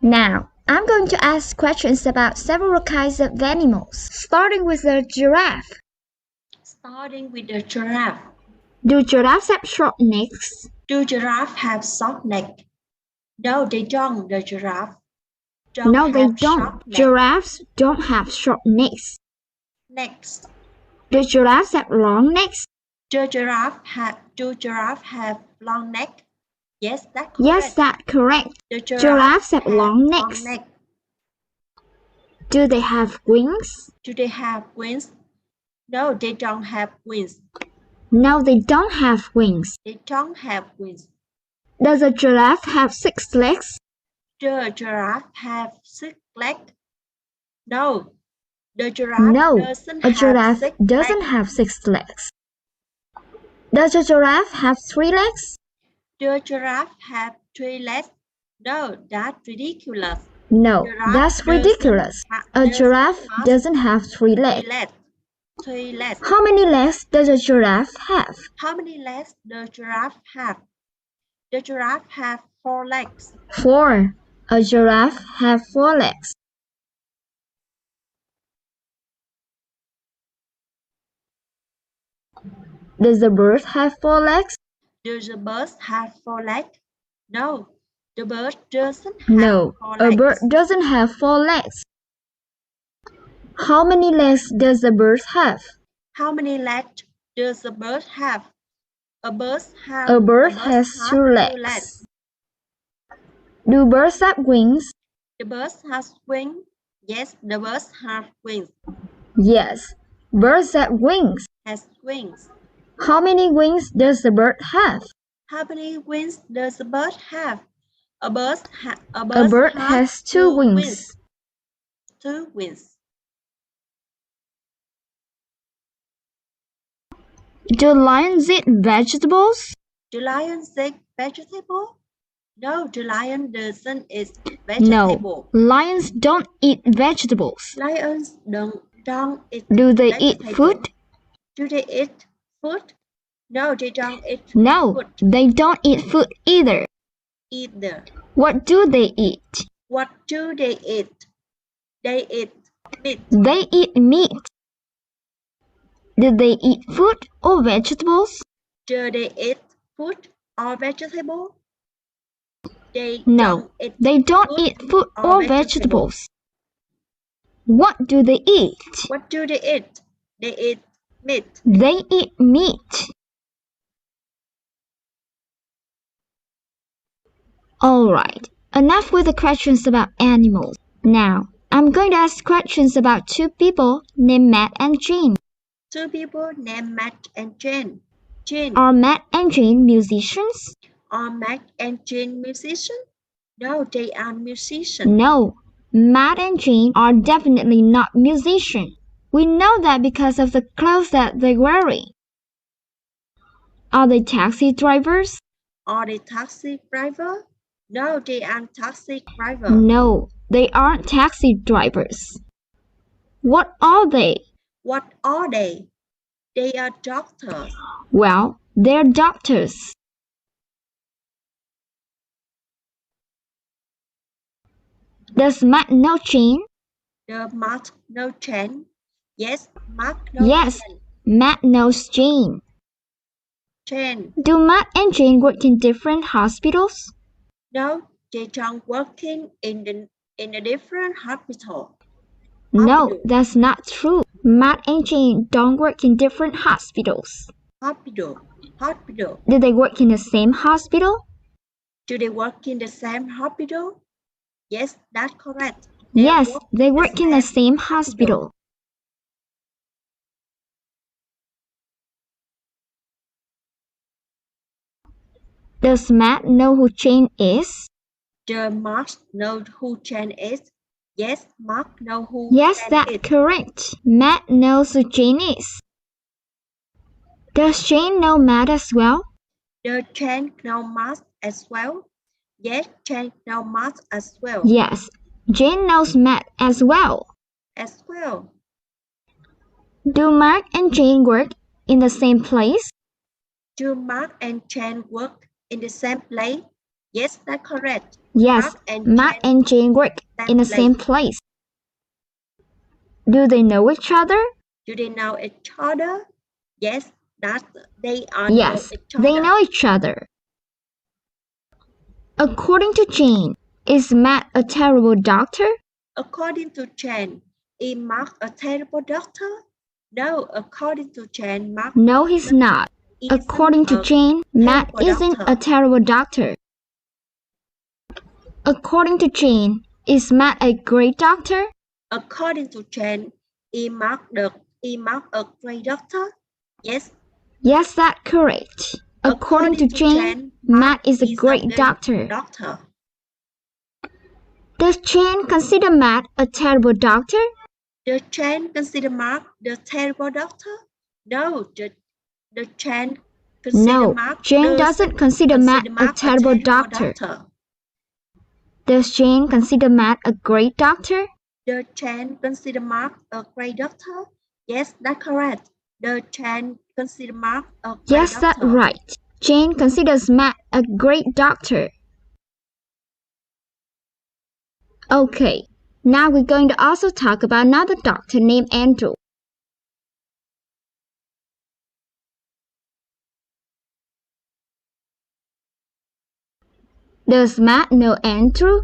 Now, I'm going to ask questions about several kinds of animals, starting with the giraffe. Starting with the giraffe. Do giraffes have short necks? Do giraffes have short neck? No, they don't. The giraffe No, they don't. Giraffes don't have short necks. Next. Do giraffes have long necks? Do giraffes have long neck? Yes, that's correct. Yes, that's correct. Giraffes have long necks. Do they have wings? Do they have wings? No, they don't have wings. No, they don't have wings. They don't have wings. Does a giraffe have 6 legs? Does a giraffe have 6 legs? No, the giraffe doesn't have 6 legs. Does a giraffe have 3 legs? Does a giraffe have 3 legs? No, that's ridiculous. No, that's ridiculous. A giraffe doesn't have 3 legs. 3 legs. How many legs does a giraffe have? How many legs does a giraffe have? The giraffe have 4 legs. 4. A giraffe have 4 legs. Does the bird have 4 legs? Does the bird have 4 legs? No, the bird doesn't have 4 legs. A bird doesn't have 4 legs. How many legs does the bird have? How many legs does the bird have? A bird has 2 legs. Do birds have wings? The bird has wings. Yes, the birds have wings. Yes, birds have wings. Has wings. How many wings does the bird have? How many wings does the bird have? A bird has 2 wings. 2 wings. Do lions eat vegetables? Do lions eat vegetables? No, the lion doesn't eat vegetables. No, lions don't eat vegetables. Lions don't eat Do they eat food? Do they eat food? No, they don't eat food. They don't eat food either. What do they eat? What do they eat? They eat meat. They eat meat. Do they eat food or vegetables? Do they eat food or vegetables? They don't eat food or vegetables. What do they eat? What do they eat? They eat meat. They eat meat. Alright, enough with the questions about animals. Now, I'm going to ask questions about 2 people named Matt and Jane. 2 people named Matt and Jane. Are Matt and Jane musicians? Are Matt and Jane musicians? No, they are musicians. No, Matt and Jane are definitely not musicians. We know that because of the clothes that they're wearing. Are they taxi drivers? Are they taxi drivers? No, they aren't taxi drivers. No, they aren't taxi drivers. What are they? What are they? They are doctors. Well, they're doctors. Does Matt know Jane? Does Matt know Jane? Yes, Matt knows Jane. Matt knows Jane. Jane. Do Matt and Jane work in different hospitals? No, they don't working in a different hospital. No, that's not true. Matt and Jane don't work in different hospitals. Hospital. Do they work in the same hospital? Do they work in the same hospital? Yes, that's correct. They work in the same hospital. Does Matt know who Jane is? Does Matt know who Jane is? Yes, Matt knows who Jane is. Yes, that's correct. Matt knows who Jane is. Does Jane know Matt as well? Does Jane know Matt as well? Yes, Jane knows Matt as well. Yes, Jane knows Matt as well. Do Mark and Jane work in the same place? Do Mark and Jane work in the same place? Yes, that's correct. Yes, Matt and Jane work in the same place. Do they know each other? Do they know each other? Yes, they are Yes, know each other. they know each other. According to Jane, is Matt a terrible doctor? According to Jane, is Mark a terrible doctor? No, according to Jane, Mark. No, he's not. According to Jane, Matt isn't a terrible doctor. According to Jane, is Matt a great doctor? According to Jane, is Mark a great doctor? Yes. Yes, that's correct. According to Jane, Matt is a great doctor. Does Jane consider Matt a terrible doctor? Does Jane consider Mark the terrible doctor? No, the Jane consider Mark Jane doesn't consider Matt a terrible doctor. Does Jane consider Matt a great doctor? Does Jane consider Mark a great doctor? Yes, that's correct. Does Jane consider Mark a great doctor? Yes, that's right. Jane considers Matt a great doctor. Okay, now we're going to also talk about another doctor named Andrew. Does Matt know Andrew?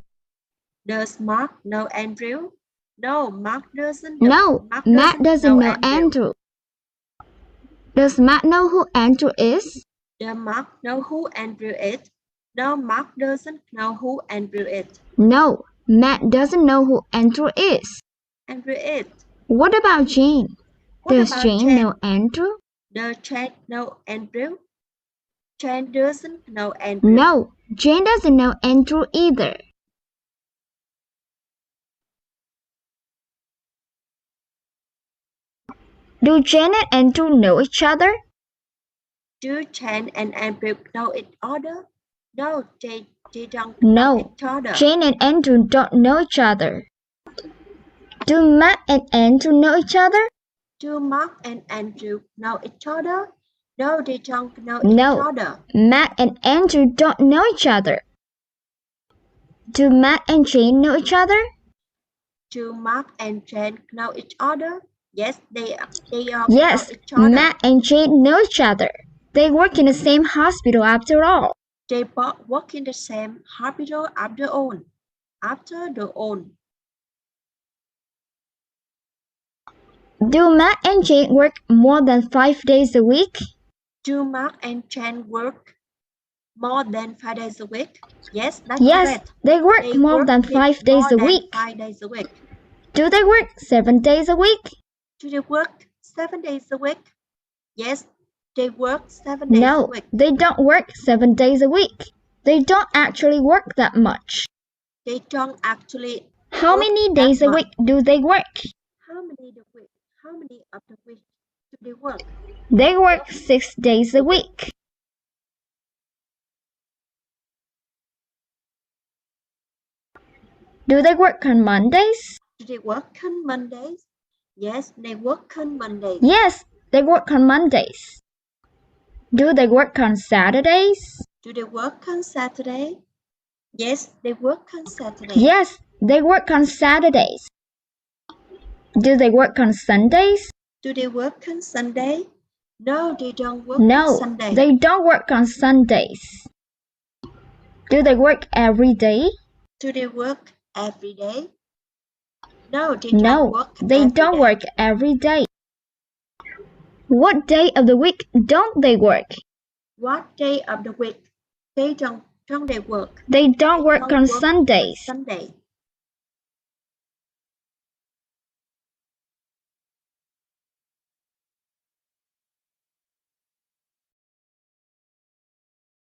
Does Mark know Andrew? No, Mark doesn't. Matt doesn't know Andrew. Does Matt know who Andrew is? Does Mark know who Andrew is? No, Mark doesn't know who Andrew is. No, Matt doesn't know who Andrew is. Andrew is. What about Jane? Does Jane know Andrew? Does Jane know Andrew? Jane doesn't know Andrew. No, Jane doesn't know Andrew either. Do Jane and Andrew know each other? Do Jane and Andrew know each other? No, they don't know each other. Jane and Andrew don't know each other. Do Matt and Andrew know each other? Do Mark and Andrew know each other? No, they don't know each other. Matt and Andrew don't know each other. Do Matt and Jane know each other? Do Mark and Jane know each other? Yes, they are. Yes, know each other. Matt and Jane know each other. They work in the same hospital after all. They both work in the same hospital after all. Do Matt and Jane work more than 5 days a week? Do Mark and Jane work more than 5 days a week? Yes, that's correct. They work more than 5 days a week. 5 days a week. Do they work 7 days a week? Do they work 7 days a week? Yes, they work 7 days a week. No, they don't work 7 days a week. They don't actually work that much. They don't actually. How many days a week do they work? How many of the week do they work? They work 6 days a week. Do they work on Mondays? Do they work on Mondays? Yes, they work on Mondays. Yes, they work on Mondays. Do they work on Saturdays? Do they work on Saturday? Yes, they work on Saturday. Yes, they work on Saturdays. Do they work on Sundays? Do they work on Sunday? No, they don't work on Sunday. No, they don't work on Sundays. Do they work every day? Do they work every day? No, they don't work every day. What day of the week don't they work? What day of the week don't they work? They don't work on Sundays. Sunday.